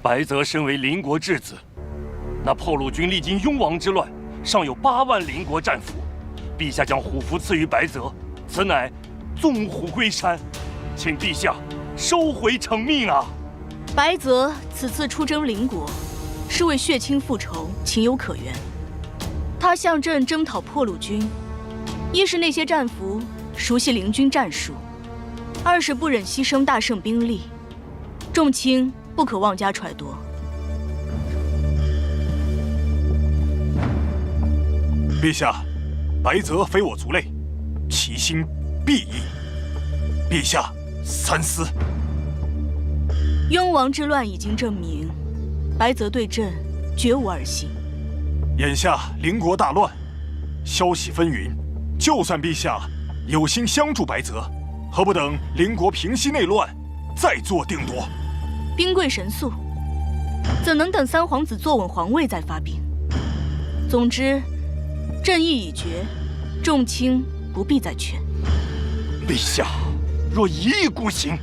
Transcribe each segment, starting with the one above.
白泽身为邻国质子，那破虏军历经雍王之乱，尚有8万邻国战俘。陛下将虎符赐予白泽，此乃纵虎归山，请陛下收回成命啊！白泽此次出征邻国，是为血亲复仇，情有可原。他向朕征讨破虏军，一是那些战俘熟悉邻军战术，二是不忍牺牲大圣兵力，众卿不可妄加揣度。陛下，白泽非我族类，其心必异，陛下三思。雍王之乱已经证明，白泽对朕绝无二心。眼下邻国大乱，消息纷纭，就算陛下有心相助白泽，何不等邻国平息内乱，再做定夺？兵贵神速，怎能等三皇子坐稳皇位再发兵？总之，朕意已决，众卿不必再劝。陛下若一意孤行，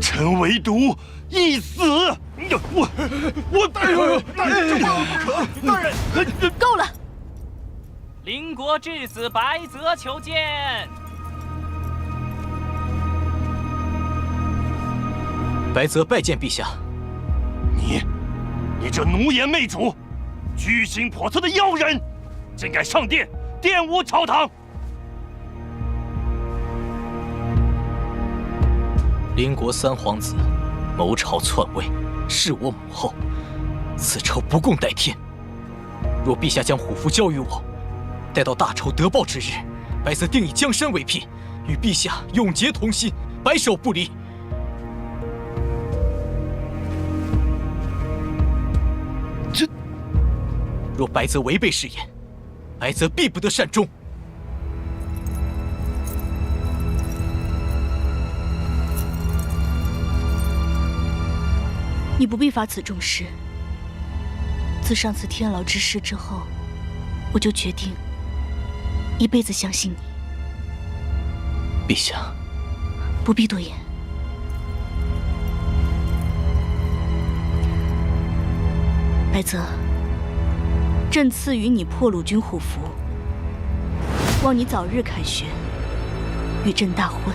臣唯独一死。我大人，这万万不可！大人，够了！邻国质子白泽求见。白泽拜见陛下。你这奴颜媚主，居心叵测的妖人，竟敢上殿玷污朝堂！邻国三皇子谋朝篡位，弑我母后，此仇不共戴天。若陛下将虎符交于我，待到大仇得报之日，白泽定以江山为聘，与陛下永结同心，白首不离。若白泽违背誓言，白泽必不得善终。你不必发此重誓。自上次天牢之事之后，我就决定一辈子相信你。陛下，不必多言。白泽，朕赐予你破虏军虎符，望你早日凯旋，与朕大婚。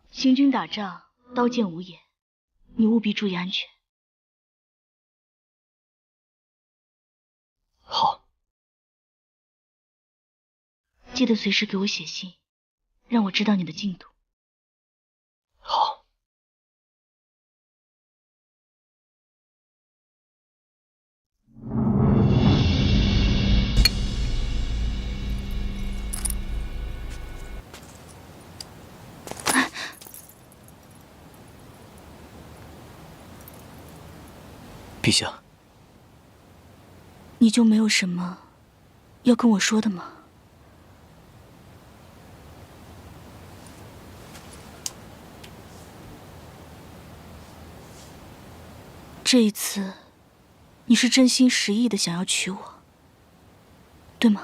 行军打仗，刀剑无眼，你务必注意安全。好。记得随时给我写信，让我知道你的进度。好。陛下，你就没有什么要跟我说的吗？这一次，你是真心实意的想要娶我，对吗？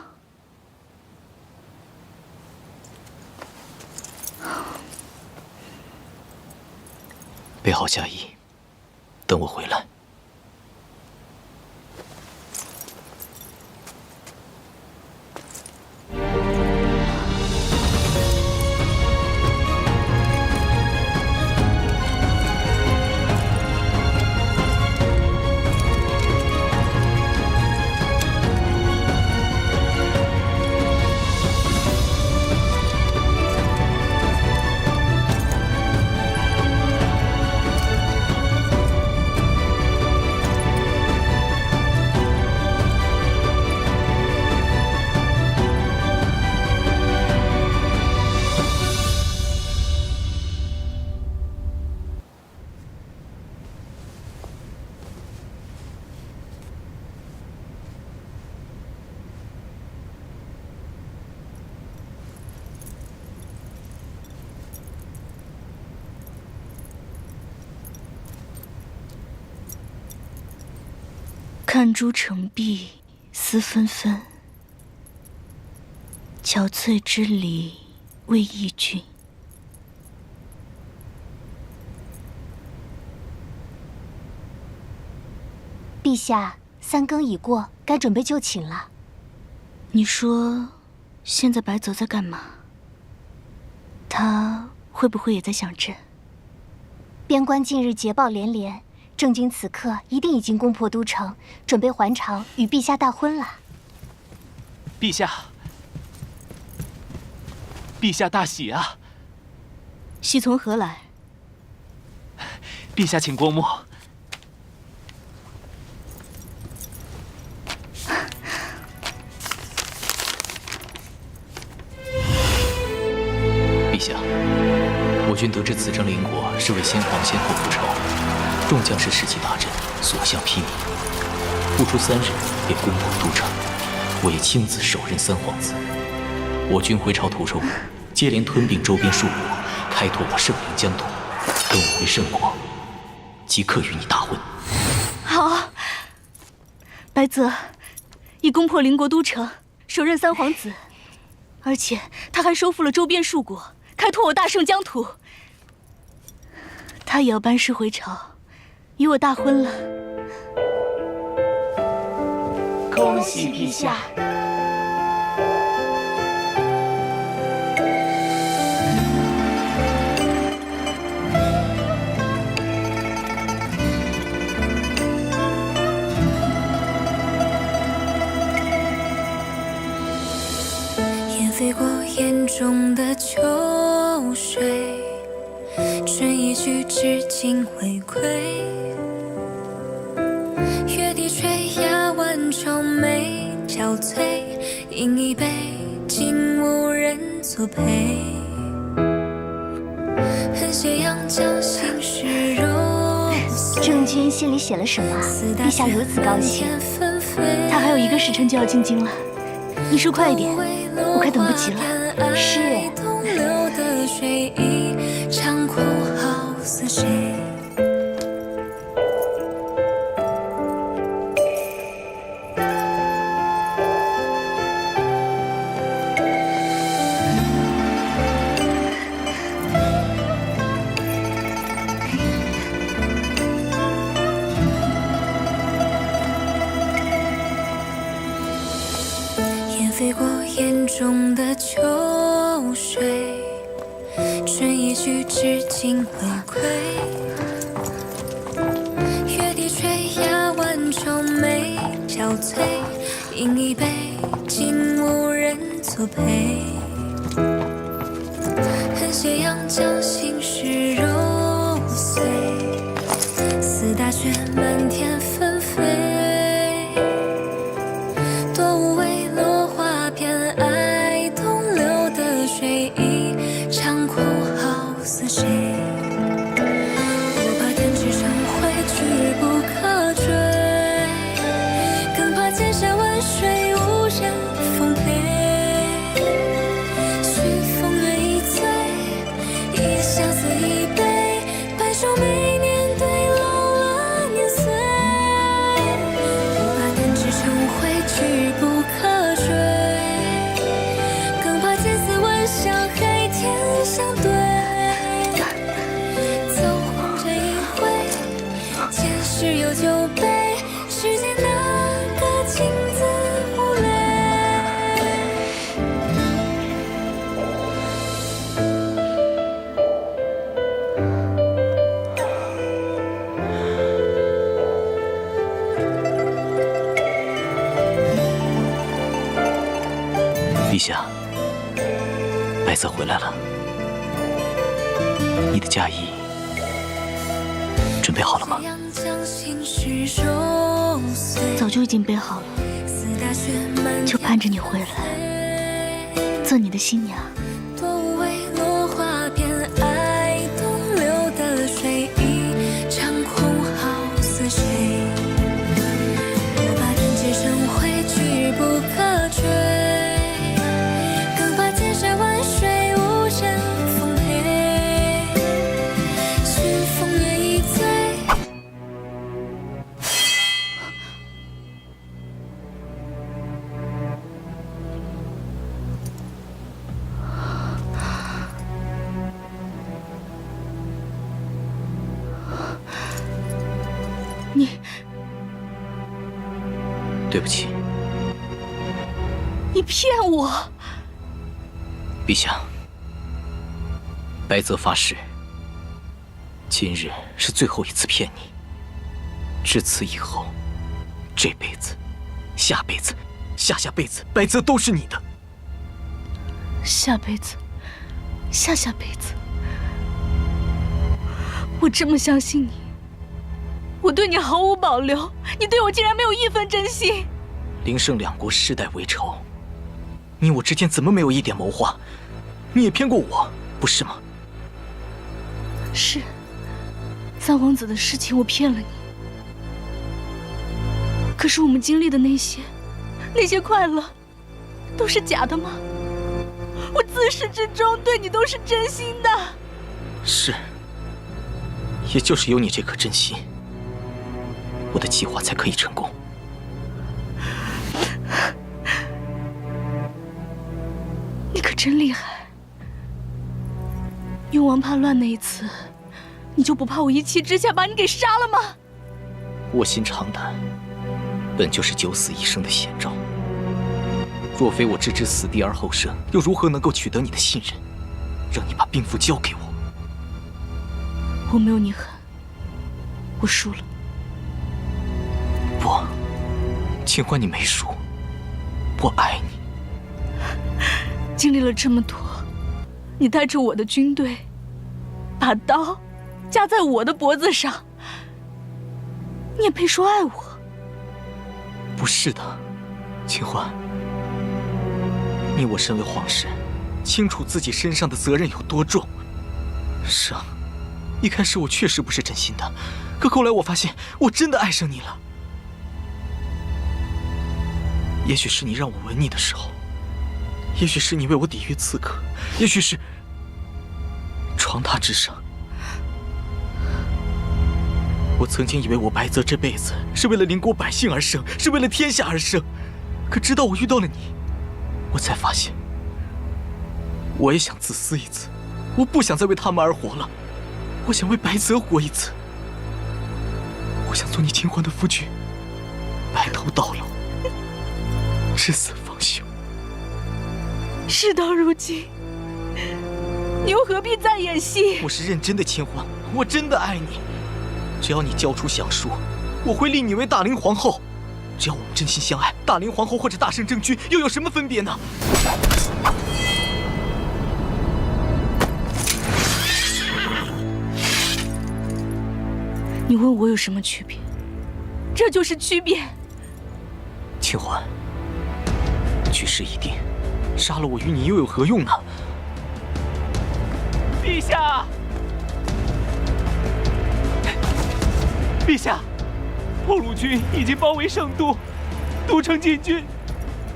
备好嫁衣，等我回来。看朱成碧，思纷纷。憔悴之礼，为义君。陛下，3更已过，该准备就寝了。你说，现在白泽在干嘛？他会不会也在想朕？边关近日捷报连连，郑军此刻一定已经攻破都城，准备还朝与陛下大婚了。陛下，陛下大喜啊！喜从何来？陛下请过目。陛下，我军得知此争邻国是为先皇先后复仇，众将士士气大振，所向披靡，不出3日便攻破都城。我也亲自手刃3皇子。我军回朝途中，接连吞并周边数国，开拓我圣灵疆土。等我回圣国，即刻与你大婚。好，白泽已攻破邻国都城，手刃3皇子，而且他还收复了周边数国，开拓我大圣疆土。他也要班师回朝，与我大婚了。恭喜陛下！烟飞过眼中的秋水，春一去，至今未归。月低垂呀，万愁眉憔悴，饮一杯，竟无人作陪。恨斜阳将心事揉碎。郑军心里写了什么？陛下如此高兴。他还有1个时辰就要进京了，你说快一点，我快等不及了。是。飞过眼中的秋水，春一去，至今未归。月低垂呀，万愁眉憔悴，饮一杯，竟无人作陪。恨斜阳将心事揉碎，似大雪漫天纷飞。谁？我怕天之成灰，举不可追，更怕千山万水，无人奉陪。许风月一醉，一相思一杯，白首每年对老了年岁。我怕天之成灰，举不可追，更怕千丝万象，海天相对。只有酒杯，世间哪个情字无泪？陛下，白泽回来了，你的嫁衣准备好了吗？早就已经备好了，就盼着你回来，做你的新娘。多无谓落花偏爱东流的水，一场空好似谁？我怕天之成灰，举不可追，更怕千山万水，无人奉陪。许风月一醉。对不起，你骗我！陛下，白泽发誓，今日是最后一次骗你。至此以后，这辈子、下辈子、下下辈子，白泽都是你的。下辈子，下下辈子，我这么相信你，我对你毫无保留，你对我竟然没有一分真心。灵圣两国世代为仇，你我之间怎么没有一点谋划？你也骗过我，不是吗？是，三皇子的事情我骗了你。可是我们经历的那些快乐，都是假的吗？我自始至终对你都是真心的。是，也就是有你这颗真心，我的计划才可以成功。你可真厉害！雍王叛乱那一次，你就不怕我一气之下把你给杀了吗？卧薪尝胆，本就是九死一生的险招。若非我置之死地而后生，又如何能够取得你的信任，让你把兵符交给我？我没有你狠，我输了。不，清欢，你没输，我爱你。经历了这么多，你带着我的军队，把刀架在我的脖子上，你也配说爱我？不是的，清欢，你我身为皇室，清楚自己身上的责任有多重。是啊，一开始我确实不是真心的，可后来我发现我真的爱上你了。也许是你让我吻你的时候，也许是你为我抵御刺客，也许是床榻之上。我曾经以为我白泽这辈子是为了邻国百姓而生，是为了天下而生，可直到我遇到了你，我才发现，我也想自私一次，我不想再为他们而活了，我想为白泽活一次，我想做你清欢的夫君，白头到老，至死方休。事到如今，你又何必再演戏？我是认真的，清欢，我真的爱你。只要你交出降书，我会立你为大灵皇后。只要我们真心相爱，大灵皇后或者大圣真君又有什么分别呢？你问我有什么区别？这就是区别。清欢，局势已定，杀了我与你又有何用呢？陛下，陛下，破虏军已经包围圣都，都城禁军，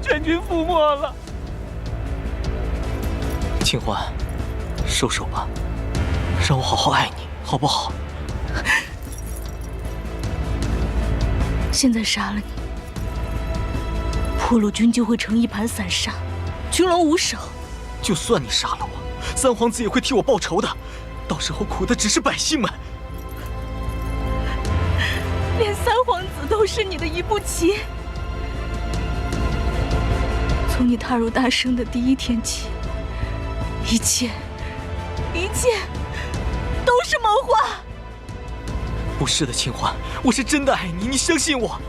全军覆没了。清欢，收手吧，让我好好爱你，好不好？现在杀了你，破虏军就会成一盘散沙，群龙无首。就算你杀了我，三皇子也会替我报仇的，到时候苦的只是百姓们。连三皇子都是你的一步棋。从你踏入大圣的第一天起，一切都是谋划。不是的，清欢，我是真的爱你，你相信我。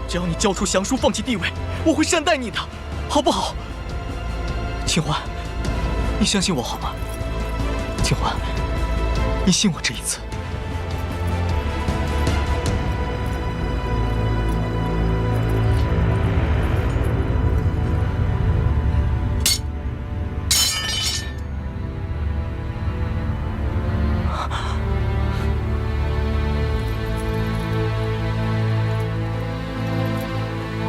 只要你交出降书，放弃地位，我会善待你的，好不好？清欢，你相信我好吗？清欢，你信我这一次。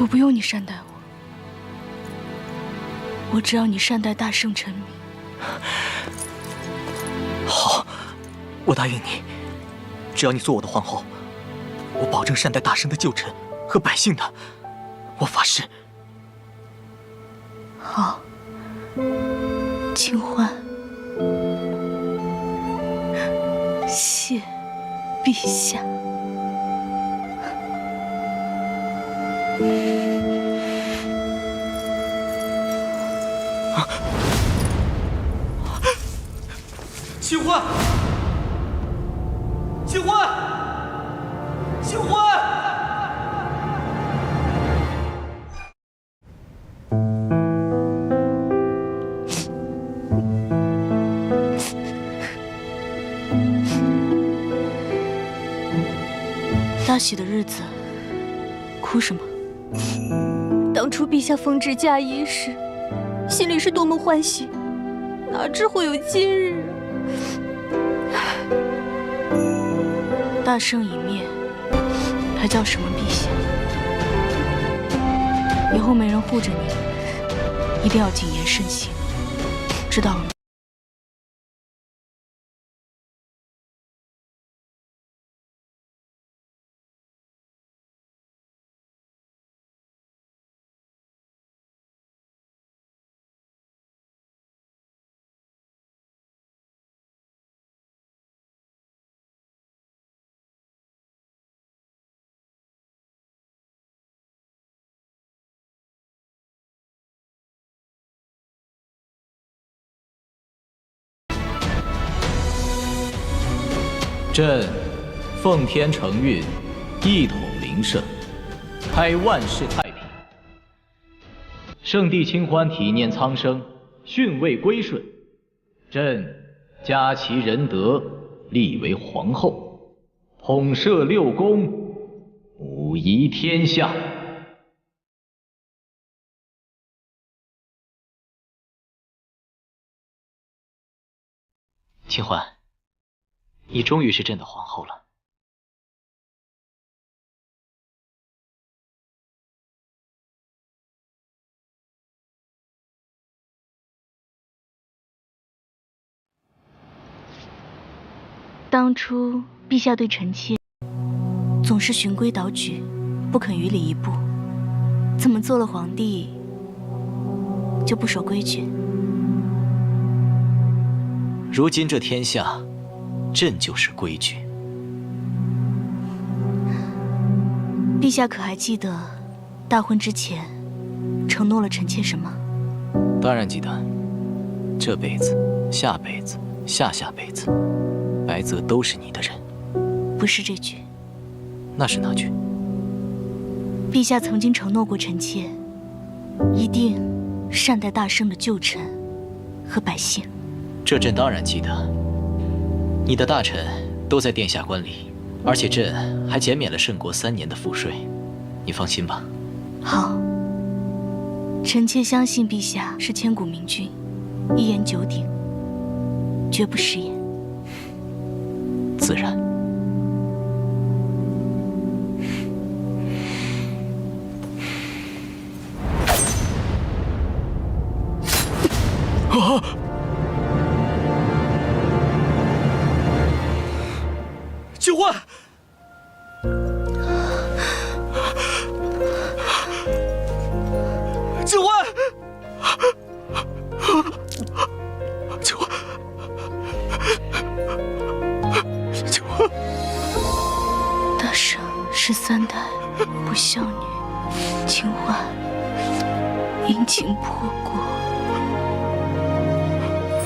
我不用你善待我，我只要你善待大圣臣民。好，我答应你，只要你做我的皇后，我保证善待大圣的旧臣和百姓的，我发誓。好，清欢，谢陛下。清欢，清欢。大喜的日子，哭什么？当初陛下封至嫁衣时，心里是多么欢喜，哪知会有今日。大圣一灭，还叫什么陛下？以后没人护着你，一定要谨言慎行，知道了吗？朕奉天承运，一统灵圣，开万世太平。圣帝清欢体念苍生，训位归顺，朕加其仁德，立为皇后，统摄六宫，武夷天下。清欢，你终于是朕的皇后了。当初陛下对臣妾总是循规蹈矩，不肯逾礼一步，怎么做了皇帝就不守规矩？如今这天下，朕就是规矩。陛下可还记得大婚之前承诺了臣妾什么？当然记得，这辈子、下辈子、下下辈子，白泽都是你的人。不是这句。那是哪句？陛下曾经承诺过臣妾，一定善待大圣的旧臣和百姓。这朕当然记得。你的大臣都在殿下官里，而且朕还减免了圣国3年的赋税，你放心吧。好，臣妾相信陛下是千古明君，一言九鼎，绝不食言。自然。啊！清欢，清欢，清欢，清欢。大圣13代不孝女，清欢因情破国，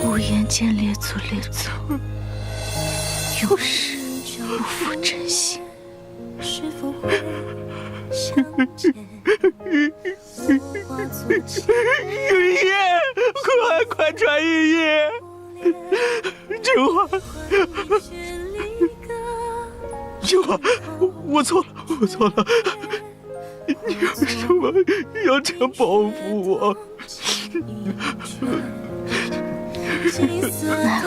无颜见列祖列宗，永世不负真心。是否会相见？玉叶，快传玉叶！清欢，清欢，我错了，你为什么要这样报复我？奈何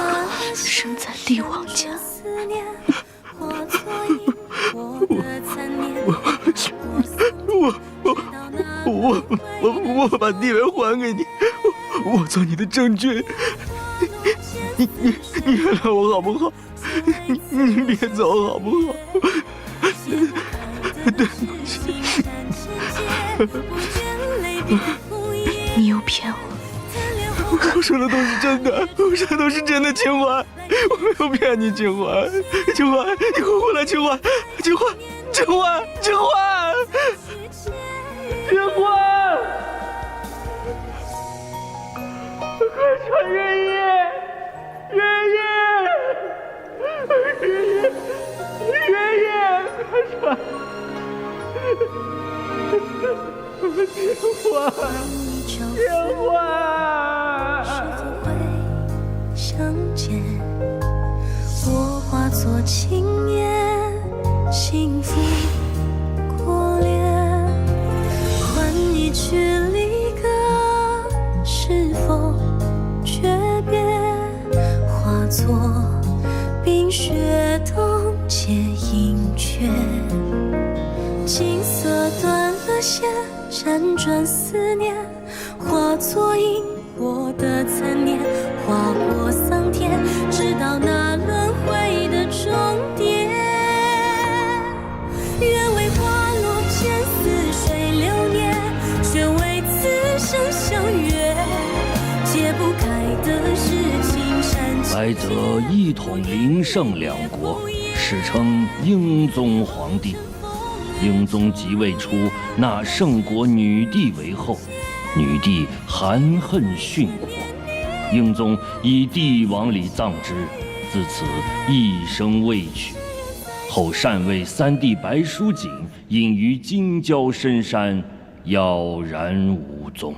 生在帝王家。我把地位还给你，我做你的正君，你原谅我好不好？你别走好不好？对不起。你又骗我！我说的都是真的，我说的都是真的，清欢，我没有骗你，清欢，清欢，你快回来，清欢，清欢，清欢，清欢，清欢，快传月夜，月夜。天欢，是否会相见？我化作青烟，幸福过脸，换一句离歌，是否诀别？化作冰雪冻结阴缺，金色断了线，辗转思念，化作因果的残念，划过桑田，直到那轮回的终点。愿为花落间似水流年，却为此生相约。解不开的是青山。白泽一统灵圣两国，史称英宗皇帝。英宗即位初，纳圣国女帝为后，女帝含恨殉国。英宗以帝王礼葬之，自此一生未娶。后禅位三弟白书景隐于京郊深山，杳然无踪。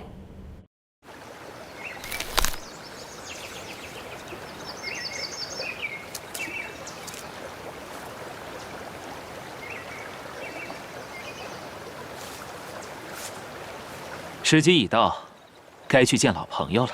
时机已到，该去见老朋友了。